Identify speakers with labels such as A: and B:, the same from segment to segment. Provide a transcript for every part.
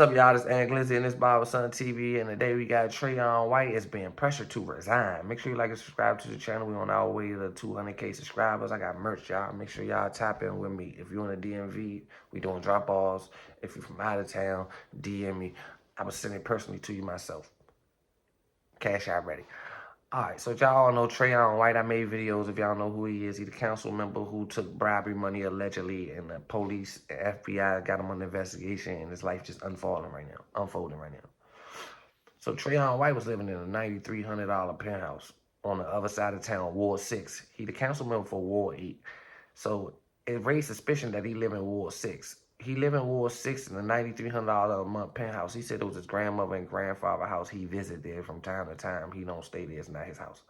A: What's up, y'all? This is Glizzy and this Bible Son TV, and today we got Trayon White is being pressured to resign. Make sure you like and subscribe to the channel. We on our way to 200K subscribers. I got merch, y'all. Make sure y'all tap in with me. If you're in the DMV, we doing drop-offs. If you're from out of town, DM me. I will send it personally to you myself. Cash out ready. Alright, so y'all all know Trayon White. I made videos if y'all know who he is. He's the council member who took bribery money allegedly, and the police, FBI got him on investigation, and his life just unfolding right now. So Trayon White was living in a $9,300 penthouse on the other side of town, Ward 6. He the council member for Ward 8. So it raised suspicion that he live in Ward 6. He live in Ward 6 in a $9,300 a month penthouse. He said it was his grandmother and grandfather house. He visited there from time to time. He don't stay there. It's not his house.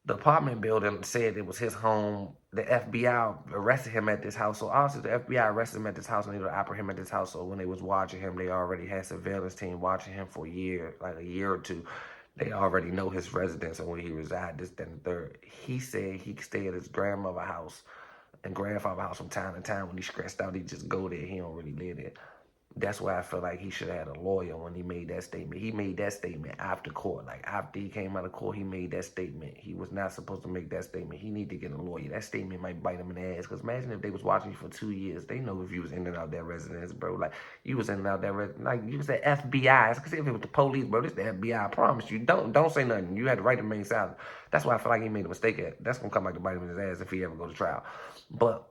A: The apartment building said it was his home. The FBI arrested him at this house. So obviously the FBI arrested him at this house and they would operate him at this house. So when they was watching him, they already had surveillance team watching him for a year, like a year or two. They already know his residence and where he reside, this, then, the third. He said he stay at his grandmother's house and grandfather's house from time to time. When he's stressed out, he just go there. He don't really live there. That's why I feel like he should have had a lawyer when he made that statement. He made that statement after court. Like, after he came out of court, he made that statement. He was not supposed to make that statement. He need to get a lawyer. That statement might bite him in the ass. Because imagine if they was watching you for 2 years. They know if you was in and out that residence, bro. Like, you was in and out that residence. Like, you was the FBI. It's because if it was the police, bro, this the FBI. I promise you. Don't say nothing. You had the right to remain silent. That's why I feel like he made a mistake. That's going to come back to bite him in his ass if he ever goes to trial. But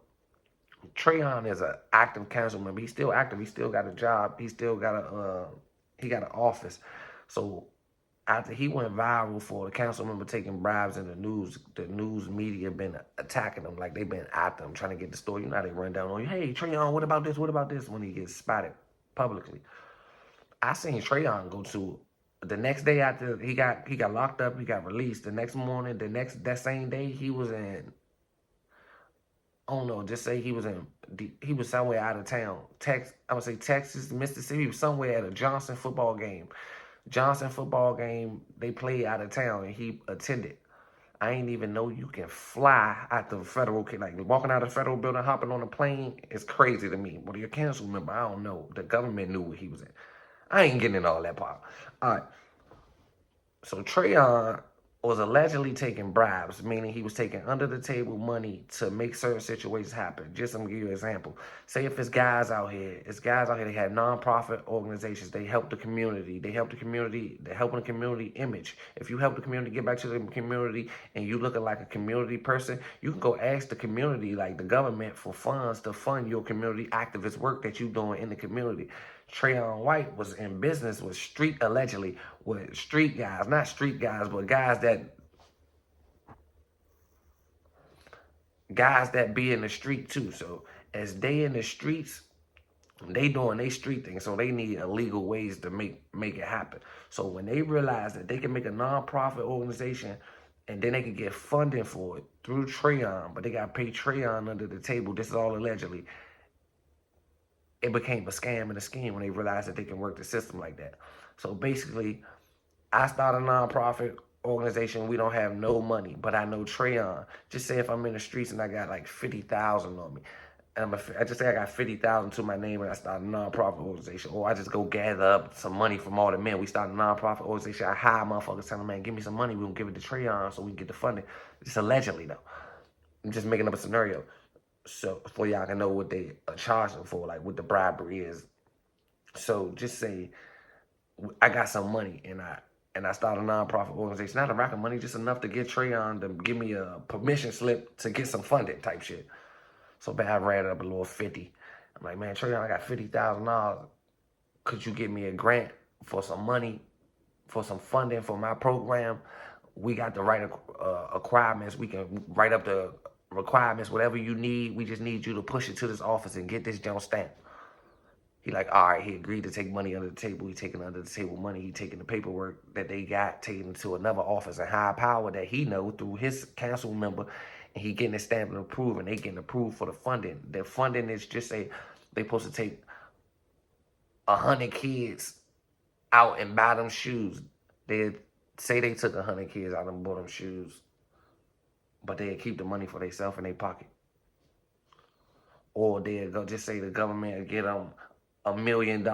A: Trayon is an active council member. He's still active. He still got a job. He still got he got an office. So after he went viral for the council member taking bribes in the news media been attacking him. Like, they've been after him, trying to get the story. You know how they run down on you. Hey, Trayon, what about this? What about this? When he gets spotted publicly. I seen Trayon go to the next day after he got locked up, he got released. The next morning, that same day, he was in, I don't know, just say he was somewhere out of town. I would say Texas, Mississippi. He was somewhere at a Johnson football game. They played out of town and he attended. I ain't even know you can fly out the federal, like walking out of the federal building, hopping on a plane is crazy to me. But you're a council member, I don't know. The government knew what he was in. I ain't getting into all that part. All right. So Trayon was allegedly taking bribes, meaning he was taking under the table money to make certain situations happen. Just to give you an example. Say if it's guys out here, they have nonprofit organizations, they help the community, they're helping the community image. If you help the community get back to the community and you looking like a community person, you can go ask the community, like the government, for funds to fund your community activist work that you're doing in the community. Trayon White was in business with street guys, not street guys, but guys that be in the street too. So as they in the streets, they doing their street thing. So they need illegal ways to make it happen. So when they realize that they can make a nonprofit organization and then they can get funding for it through Trayon, but they got to pay Trayon under the table. This is all allegedly. It became a scam and a scheme when they realized that they can work the system like that. So basically, I started a nonprofit organization. We don't have no money, but I know Trayon. Just say if I'm in the streets and I got like 50,000 on me, and I just say I got 50,000 to my name and I start a nonprofit organization, or I just go gather up some money from all the men. We start a nonprofit organization. I hire motherfuckers, tell them, man, give me some money. We gonna give it to Trayon so we can get the funding. Just allegedly though. I'm just making up a scenario. So for y'all can know what they are charging for, like what the bribery is. So just say I got some money and I start a nonprofit organization, not a rack of money, just enough to get Trayon to give me a permission slip to get some funding type shit. So I ran it up a little 50. I'm like, man, Trayon, I got $50,000. Could you give me a grant for some money, for some funding for my program? We got the right requirements. We can write up the requirements, whatever you need. We just need you to push it to this office and get this junk stamped. He like, all right, he agreed to take money under the table. He taking under the table money. He taking the paperwork that they got, taking it to another office and high power that he know through his council member, and he getting it stamped and approved, and they getting approved for the funding. The funding is just say they supposed to take 100 kids out and buy them shoes. They say they took 100 kids out and bought them shoes, but they'll keep the money for themselves in their pocket. Or they'll go just say the government will get them $1 million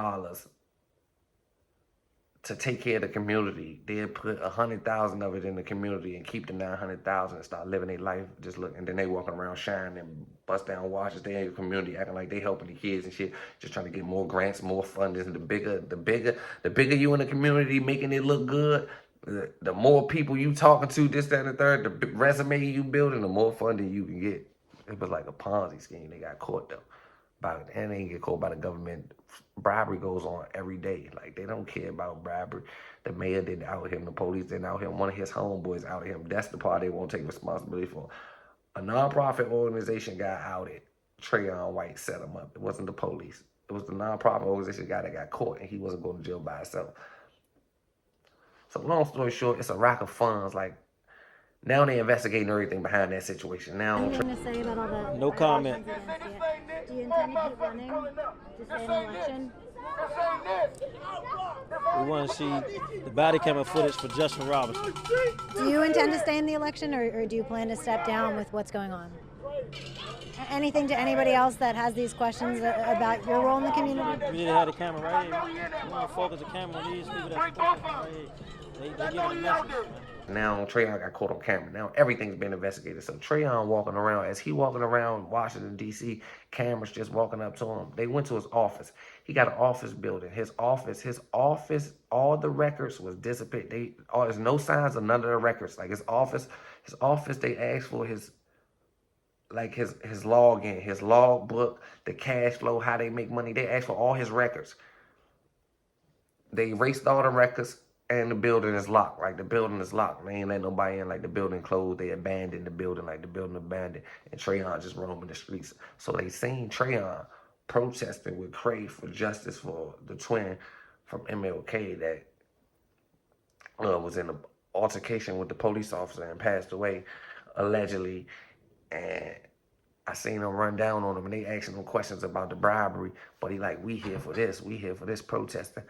A: to take care of the community. They'd put 100,000 of it in the community and keep the 900,000 and start living their life. Just look, and then they walking around shining and bust down washes. They in your community acting like they helping the kids and shit, just trying to get more grants, more funding. The bigger you in the community, making it look good. The more people you talking to, this, that, and the third, the resume you building, the more funding you can get. It was like a Ponzi scheme. They got caught though. And they get caught by the government. Bribery goes on every day. Like, they don't care about bribery. The mayor didn't out him. The police didn't out him. One of his homeboys out him. That's the part they won't take responsibility for. A nonprofit organization got outed. Trayon White set him up. It wasn't the police. It was the nonprofit organization guy that got caught, and he wasn't going to jail by himself. So long story short, it's a rack of funds. Like, now they're investigating everything behind that situation. Now,
B: anything to say about all the
C: no comment.
B: Do you intend to keep running to stay in the election?
C: We want to see the body camera footage for Justin Robinson.
B: Do you intend to stay in the election, or do you plan to step down with what's going on? Anything to anybody else that has these questions about your role in the community?
C: We need to have the camera right here. We want to focus the camera on these people that's right here. They give a message, man.
A: Now Trayon got caught on camera. Now everything's been investigated. So Trayon walking around, as he walking around Washington, D.C., cameras just walking up to him. They went to his office. He got an office building. His office, all the records was dissipated. There's no signs of none of the records. Like his office, they asked for his login, his log book, the cash flow, how they make money. They asked for all his records. They erased all the records. And the building is locked. Like, the building is locked. They ain't let nobody in. Like, the building closed. They abandoned the building. Like, the building abandoned. And Trayon just roaming the streets. So they seen Trayon protesting with Cray for justice for the twin from MLK that was in an altercation with the police officer and passed away, allegedly. And I seen him run down on him. And they asking him questions about the bribery. But he like, we here for this. We here for this protesting.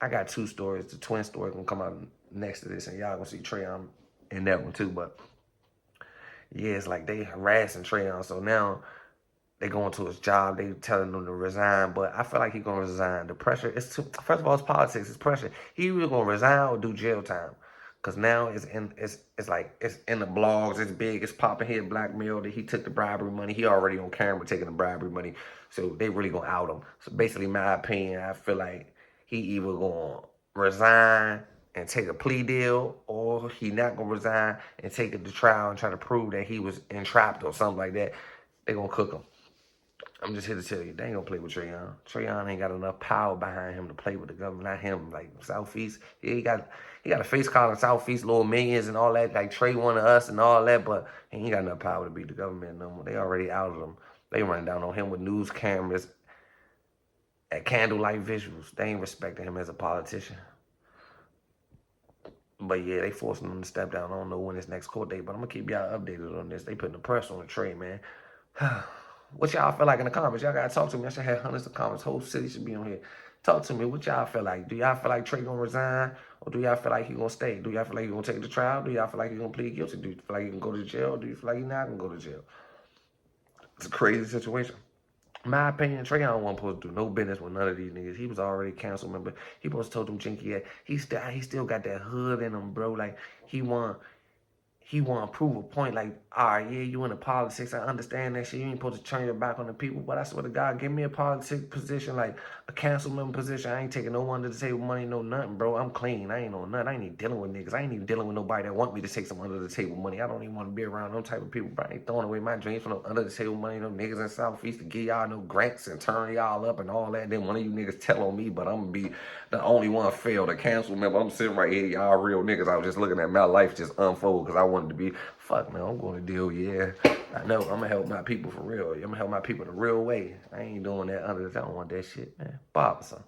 A: I got two stories. The twin story gonna come out next to this, and y'all gonna see Trayon in that one too. But yeah, it's like they harassing Trayon. So now they going to his job. They telling him to resign. But I feel like he gonna resign. The pressure is too. First of all, it's politics. It's pressure. He either gonna resign or do jail time. Cause now it's in the blogs. It's big. It's popping here. Blackmail that he took the bribery money. He already on camera taking the bribery money. So they really gonna out him. So basically, my opinion, I feel like he either gonna resign and take a plea deal, or he not gonna resign and take it to trial and try to prove that he was entrapped or something like that. They gonna cook him. I'm just here to tell you, they ain't gonna play with Trayon. Trayon ain't got enough power behind him to play with the government. Not him. Like Southeast, he got a face card in Southeast, little millions and all that. Like Trey one of us and all that, but he ain't got enough power to beat the government no more. They already outed him. They run down on him with news cameras at candlelight visuals. They ain't respecting him as a politician. But yeah, they forcing him to step down. I don't know when his next court date, but I'm gonna keep y'all updated on this. They putting the press on the tray, man. What y'all feel like in the comments? Y'all gotta talk to me. I should have hundreds of comments. Whole city should be on here. Talk to me. What y'all feel like? Do y'all feel like Trey gonna resign? Or do y'all feel like he gonna stay? Do y'all feel like he gonna take the trial? Do y'all feel like he gonna plead guilty? Do you feel like he can go to jail? Do you feel like he not gonna go to jail? It's a crazy situation. My opinion, Trayon wasn't supposed to do no business with none of these niggas. He was already a council member. He supposed to told them Jinky he still got that hood in him, bro. Like he want to prove a point. Like, all right, yeah, you in the politics. I understand that shit. You ain't supposed to turn your back on the people. But I swear to God, give me a politics position, like a council member position. I ain't taking no under the table money, no nothing, bro. I'm clean. I ain't on nothing. I ain't even dealing with niggas. I ain't even dealing with nobody that want me to take some under the table money. I don't even want to be around no type of people, bro. I ain't throwing away my dreams for no under the table money, no niggas in Southeast to give y'all no grants and turn y'all up and all that. Then one of you niggas tell on me, but I'm going to be the only one failed a council member. I'm sitting right here, y'all real niggas. I was just looking at my life just unfold because I wanted to be, fuck, man, I'm going to deal, yeah. I know, I'm going to help my people for real. I'm going to help my people the real way. I ain't doing that under the, I don't want that shit, man. Bothersome.